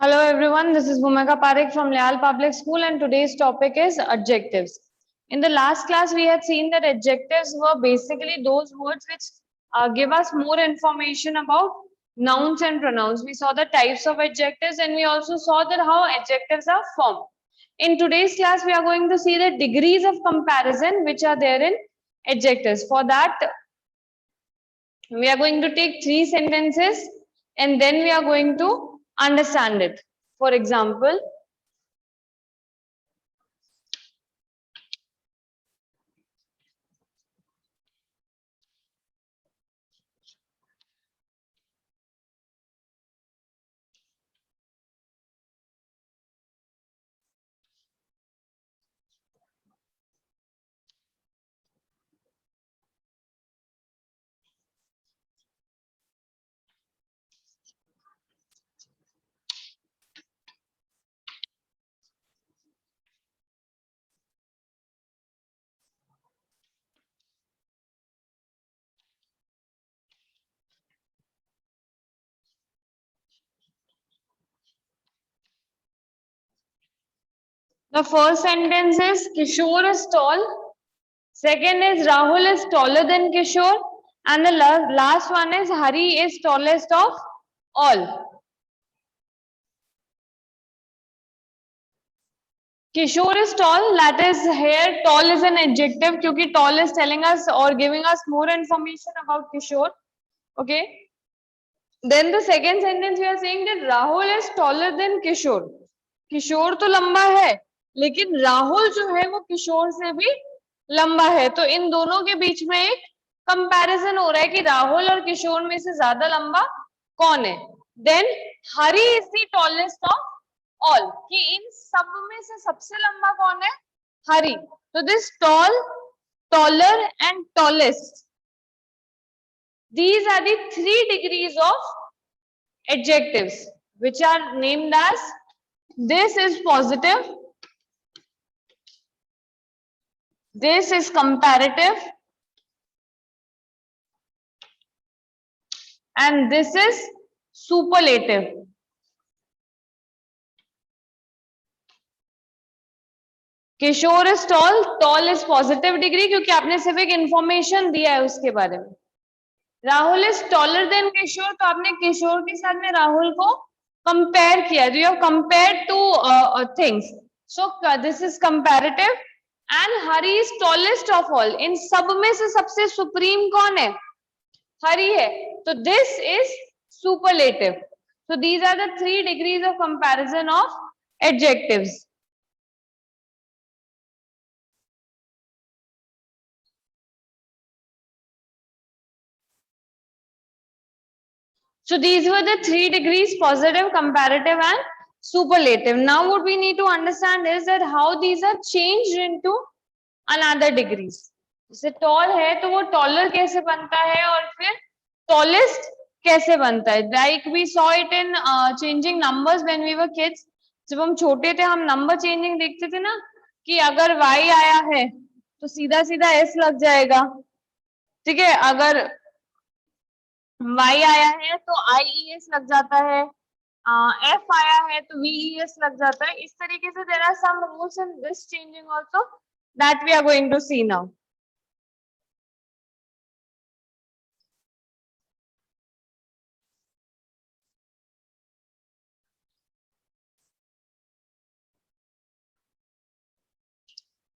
Hello everyone, this is Bhumika Parekh from Leal Public School and today's topic is adjectives. In the last class, we had seen that adjectives were basically those words which give us more information about nouns and pronouns. We saw the types of adjectives and we also saw that how adjectives are formed. In today's class, we are going to see the degrees of comparison which are there in adjectives. For that, we are going to take 3 sentences and then we are going to understand it. For example, the first sentence is Kishore is tall. Second is Rahul is taller than Kishore. And the last one is Hari is tallest of all. Kishore is tall, that is here tall is an adjective because tall is telling us or giving us more information about Kishore. Okay. Then the second sentence we are saying that Rahul is taller than Kishore. किशोर तो लंबा है लेकिन राहुल जो है वो किशोर से भी लंबा है, तो इन दोनों के बीच में एक कंपैरिजन हो रहा है कि राहुल और किशोर में से ज्यादा लंबा कौन है. Then Hari is the tallest of all, कि इन सब में से सबसे लंबा कौन है? हरी. तो this tall, taller and tallest, these are the 3 degrees of adjectives which are named as this is positive, this is comparative, and this is superlative. Kishore is tall, tall is positive degree क्योंकि आपने सिर्फ एक information दिया है उसके बारे में. Rahul is taller than किशोर, तो आपने किशोर के साथ में राहुल को कंपेयर किया. You have compared two things, so this is comparative. And Hari is tallest of all, इन सब में से सबसे सुप्रीम कौन है? हरी है. तो this is superlative. So these are the 3 degrees of comparison of adjectives. So these were the 3 degrees: positive, comparative and superlative. Now what we need to understand is that how these are changed into another degrees. जैसे tall है तो वो taller कैसे बनता है और फिर tallest कैसे बनता है. Like we saw it in changing numbers when we were kids. जब हम छोटे थे हम number changing देखते थे ना कि अगर y आया है तो सीधा सीधा s लग जाएगा. ठीक है, अगर y आया है तो IES लग जाता है, F आया है तो VES लग जाता है. इस तरीके से there are some rules in this changing also that we are going to see now.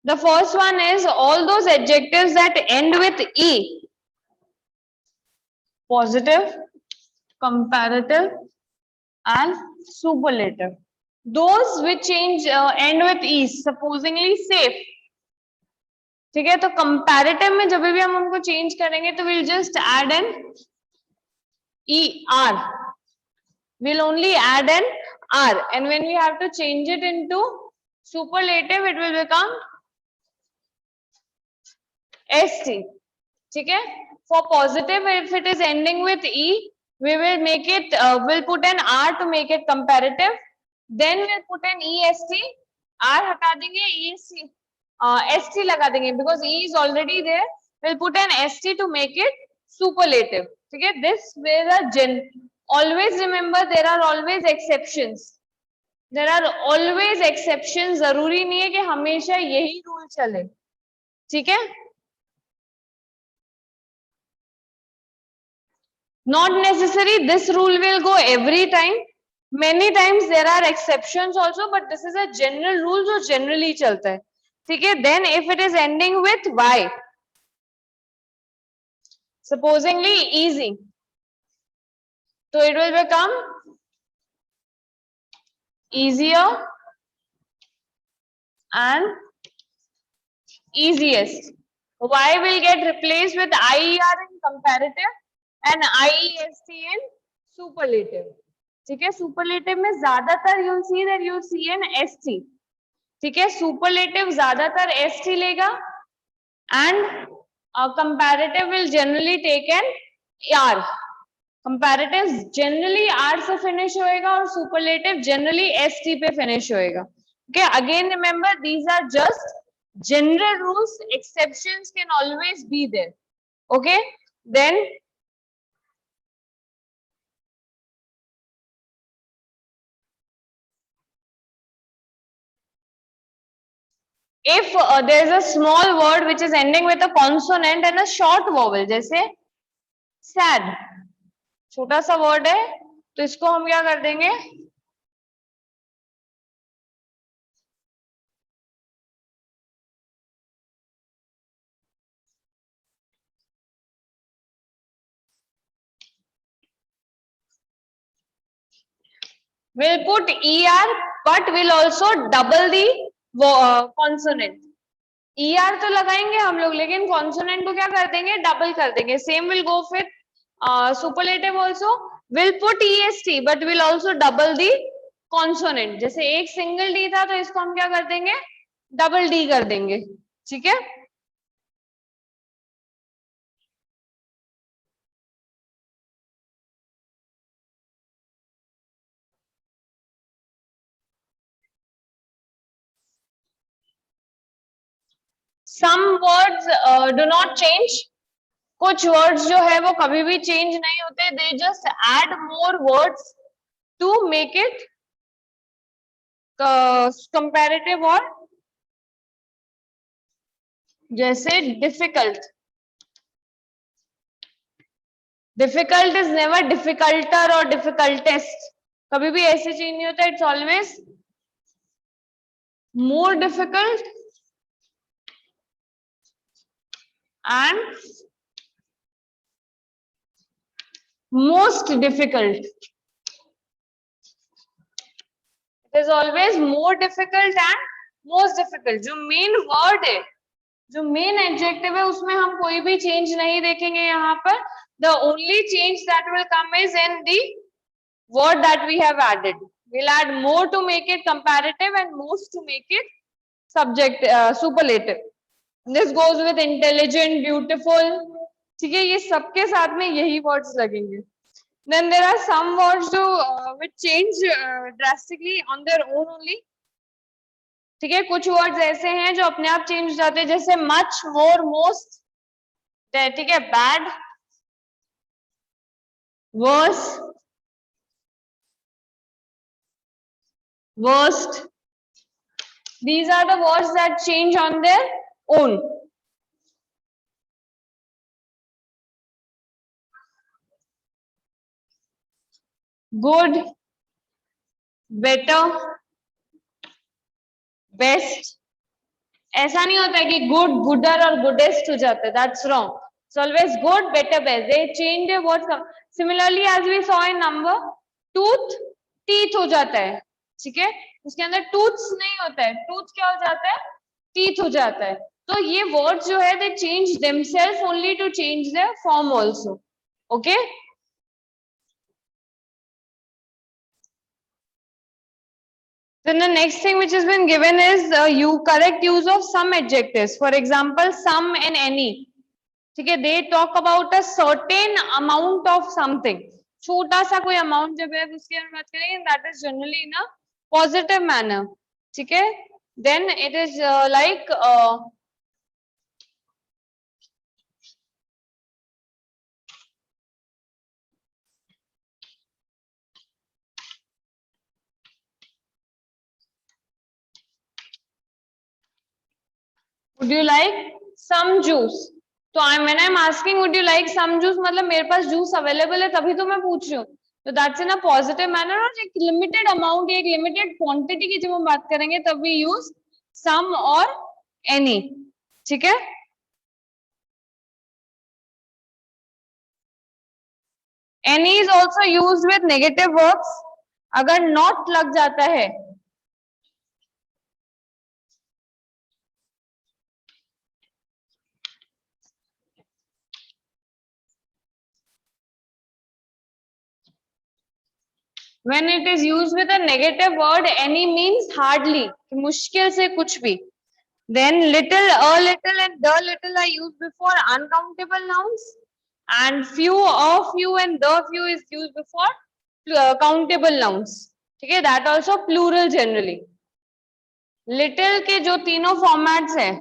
The first one is all those adjectives that end with E: positive, comparative and superlative. Those which change end with E, supposingly safe. ठीक है, तो comparative में जब भी हम उनको change करेंगे तो will just add N ER. We'll only add an R, and when we have to change it into superlative it will become ST. ठीक है, for positive if it is ending with E we will make it we'll put an R to make it comparative, then we'll put an EST, R हटा देंगे, EST ST लगा देंगे because E is already there. We'll put an ST to make it superlative. ठीक है, this way the always remember there are always exceptions. There are always exception, जरूरी नहीं है कि हमेशा यही रूल चले, ठीक है। Not necessary this rule will go every time. Many times there are exceptions also, but this is a general rule जो generally चलता है, ठीक है। Then if it is ending with y, supposingly easy, so it will become easier and easiest. Y will get replaced with IER in comparative and IEST in superlative, ठीक है। Superlative में ज्यादातर you'll see that you'll see an ST, ठीक है। Superlative ज्यादातर ST लेगा and comparative will generally take an R. Comparative generally R से finish होएगा और सुपरलेटिव जनरली ST पे फिनिश होएगा, okay. Again remember these are just general rules, exceptions can always be there, okay। Then if there is a small word which is ending with a consonant and a short vowel, जैसे sad, छोटा सा word है तो इसको हम क्या कर देंगे, will put ER but will also double the consonant। ER तो लगाएंगे हम लोग, लेकिन कॉन्सोनेंट को क्या कर देंगे, डबल कर देंगे। सेम विल गो फिर superlative also, will put EST but will also double the consonant. जैसे एक सिंगल डी था तो इसको हम क्या कर देंगे, डबल डी कर देंगे, ठीक है। Some words do not change, कुछ वर्ड्स जो है वो कभी भी चेंज नहीं होते, they just add more words to make it comparative. और जैसे difficult, difficult is never difficulter और डिफिकल्टेस्ट, कभी भी ऐसे चेंज नहीं होता, it's always more difficult and most difficult. It is always more difficult and most difficult. जो main word है, जो मेन एडजेक्टिव है, उसमें हम कोई भी चेंज नहीं देखेंगे यहाँ पर। The only change that will come is in the word that we have added. We'll add more to make it comparative and most to make it subject superlative. This goes with intelligent, beautiful, ठीक है। ये सबके साथ में यही words लगेंगे। Then there are some words जो which change drastically on their own only, ठीक है। कुछ words ऐसे हैं जो अपने आप चेंज हो जाते हैं, जैसे much, more, most, ठीक है। bad, worse, worst, these are the words that change on their own। good, better, best, ऐसा नहीं होता है कि गुड, गुडर और गुडेस्ट हो जाता है, that's wrong. It's always good, better, best, they change their words. Similarly as we saw in number, tooth teeth हो जाता है, ठीक है। उसके अंदर टूथ्स नहीं होता है, टूथ क्या हो जाता है, टीथ हो जाता है। तो ये वर्ड्स जो है they change themselves only to change their form also, okay. Then the next thing which has been given is you correct use of some adjectives. For example, some and any. ठीक है, they talk about a certain amount of something. छोटा सा कोई amount जब है उसके बारे में बात करेंगे, that is generally in a positive manner. ठीक है, then it is like would you like some juice? तो when I'm asking would you like some juice मतलब मेरे पास जूस अवेलेबल है तभी तो मैं पूछ रही हूँ. तो that's in a positive manner. और एक लिमिटेड अमाउंट एक लिमिटेड क्वांटिटी की जब हम बात करेंगे तब we use some or any. ठीक है. Any is also used with negative verbs. अगर not लग जाता है when it is used with a negative word, any means hardly, मुश्किल से कुछ भी. Then little, a little and the little are used before uncountable nouns, and few, a few and the few is used before countable nouns. ठीक है. That also plural generally. Little के जो तीनों formats है,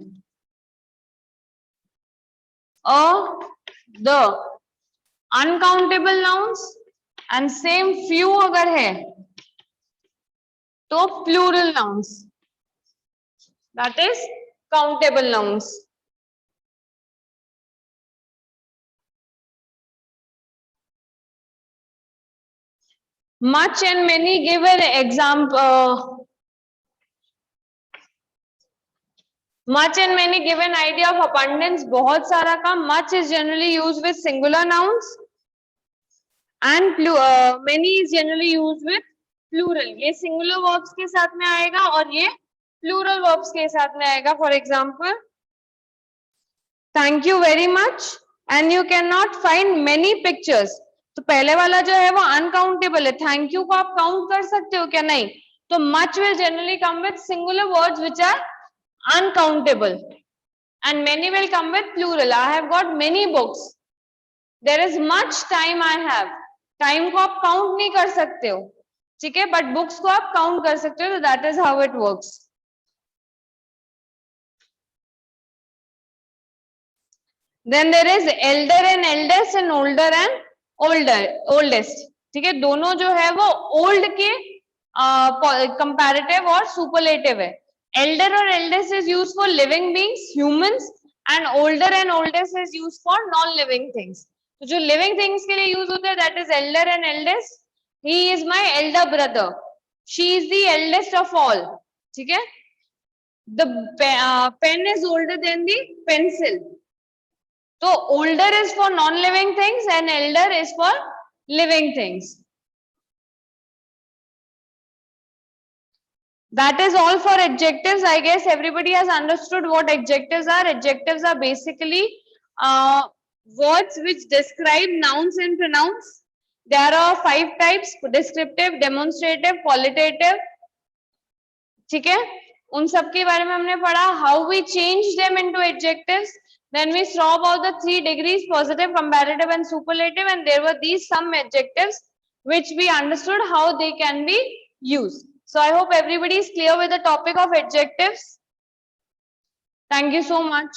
a, the, uncountable nouns and same few अगर है तो plural nouns, that is countable nouns. Much and many give an example. Much and many give an idea of abundance. बहुत सारा का. Much is generally used with singular nouns and many is generally used with plural. ये singular verbs के साथ में आएगा और ये plural verbs के साथ में आएगा. For example, thank you very much and you cannot find many pictures. तो पहले वाला जो है वो uncountable है. Thank you को आप count कर सकते हो क्या? नहीं. तो much will generally come with singular words which are uncountable and many will come with plural. I have got many books. There is much time I have. Time को आप count नहीं कर सकते हो. ठीक है. But books को आप count कर सकते हो. So that is how it works. Then there is elder and eldest and older and oldest. ठीक है. दोनों जो है वो old के comparative और superlative है. Elder or eldest is used for living beings, humans, and older and oldest is used for non-living things. तो जो living things के लिए use होता है that is elder and eldest. He is my elder brother. She is the eldest of all. ठीक है. The pen is older than the pencil. So older is for non-living things and elder is for living things. That is all for adjectives. I guess everybody has understood what adjectives are. Adjectives are basically words which describe nouns and pronouns. There are 5 types: descriptive, demonstrative, qualitative. ठीक है. उन सब के बारे में हमने पढ़ा. How we change them into adjectives. Then we saw about the 3 degrees: positive, comparative and superlative, and there were these some adjectives which we understood how they can be used. So I hope everybody is clear with the topic of adjectives. Thank you so much.